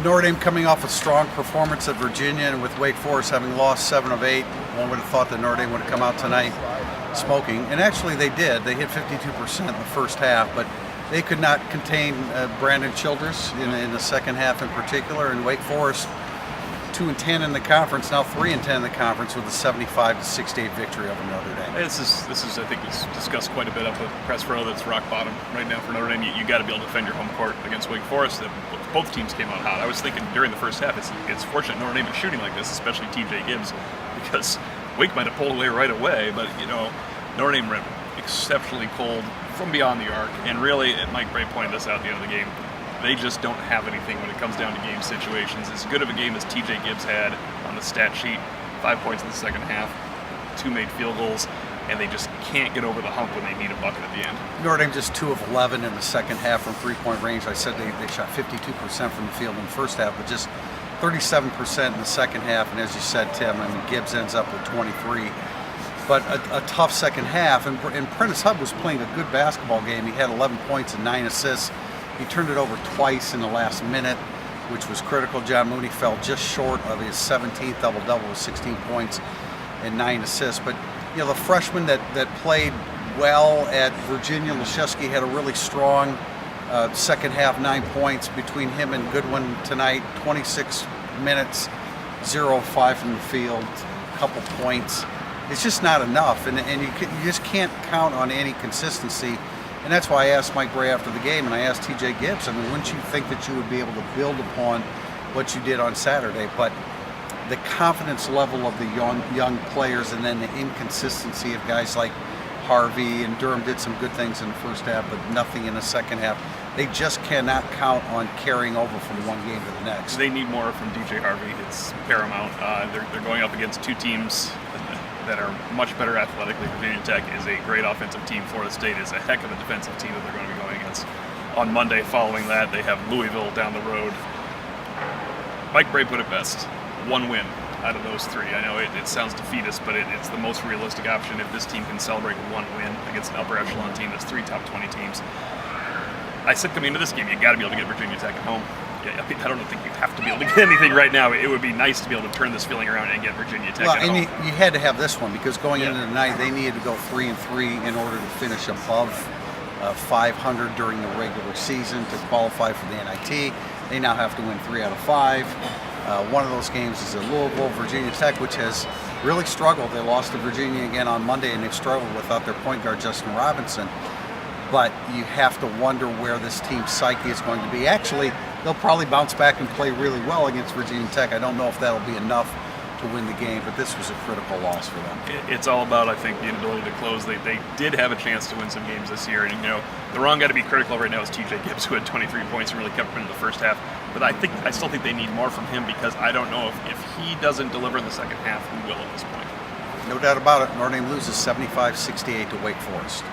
Notre Dame coming off a strong performance at Virginia, and with Wake Forest having lost 7 of 8, one would have thought that Notre Dame would have come out tonight smoking. And actually they did. They hit 52% in the first half, but they could not contain Brandon Childress in the second half in particular. And Wake Forest 2-10 in the conference, now 3-10 in the conference with a 75-68 victory over Notre Dame. This is I think it's discussed quite a bit up at press row. That's rock bottom right now for Notre Dame. You got to be able to defend your home court against Wake Forest. Both teams came out hot. I was thinking during the first half, it's fortunate Notre Dame is shooting like this, especially TJ Gibbs, because Wake might have pulled away right away. But Notre Dame ran exceptionally cold from beyond the arc, and really, Mike Bray pointed this out at the end of the game. They just don't have anything when it comes down to game situations. As good of a game as TJ Gibbs had on the stat sheet, 5 points in the second half, 2 made field goals, and they just can't get over the hump when they need a bucket at the end. Notre Dame just 2 of 11 in the second half from three-point range. I said they shot 52% from the field in the first half, but just 37% in the second half. And as you said, Tim, Gibbs ends up with 23. But a tough second half, and Prentice Hubb was playing a good basketball game. He had 11 points and 9 assists. He turned it over twice in the last minute, which was critical. John Mooney fell just short of his 17th double-double with 16 points and 9 assists. But the freshman that played well at Virginia, Leshewski, had a really strong second half, 9 points between him and Goodwin tonight. 26 minutes, 0 of 5 from the field, a couple points. It's just not enough, and you just can't count on any consistency. And that's why I asked Mike Bray after the game, and I asked TJ Gibbs, wouldn't you think that you would be able to build upon what you did on Saturday? But the confidence level of the young players, and then the inconsistency of guys like Harvey and Durham did some good things in the first half, but nothing in the second half. They just cannot count on carrying over from one game to the next. They need more from DJ Harvey. It's paramount. They're going up against 2 teams that are much better athletically. Virginia Tech is a great offensive team. Florida State is a heck of a defensive team that they're going to be going against. On Monday following that, they have Louisville down the road. Mike Bray put it best. 1 win out of those 3. I know it sounds defeatist, but it's the most realistic option if this team can celebrate 1 win against an upper echelon team that's 3 top 20 teams. I said coming into this game, you got to be able to get Virginia Tech at home. I don't think you have to be able to get anything right now. It would be nice to be able to turn this feeling around and get Virginia Tech at home. You had to have this one because going into the night, they needed to go 3-3 in order to finish above 500 during the regular season to qualify for the NIT. They now have to win 3 out of 5. One of those games is at Louisville. Virginia Tech, which has really struggled. They lost to Virginia again on Monday, and they've struggled without their point guard, Justin Robinson. But you have to wonder where this team's psyche is going to be. Actually, they'll probably bounce back and play really well against Virginia Tech. I don't know if that'll be enough to win the game, but this was a critical loss for them. It's all about, I think, the inability to close. They did have a chance to win some games this year, and the wrong guy to be critical right now is TJ Gibbs, who had 23 points and really kept them in the first half. But I still think they need more from him because I don't know if he doesn't deliver in the second half, who will at this point. No doubt about it. Notre Dame loses 75-68 to Wake Forest.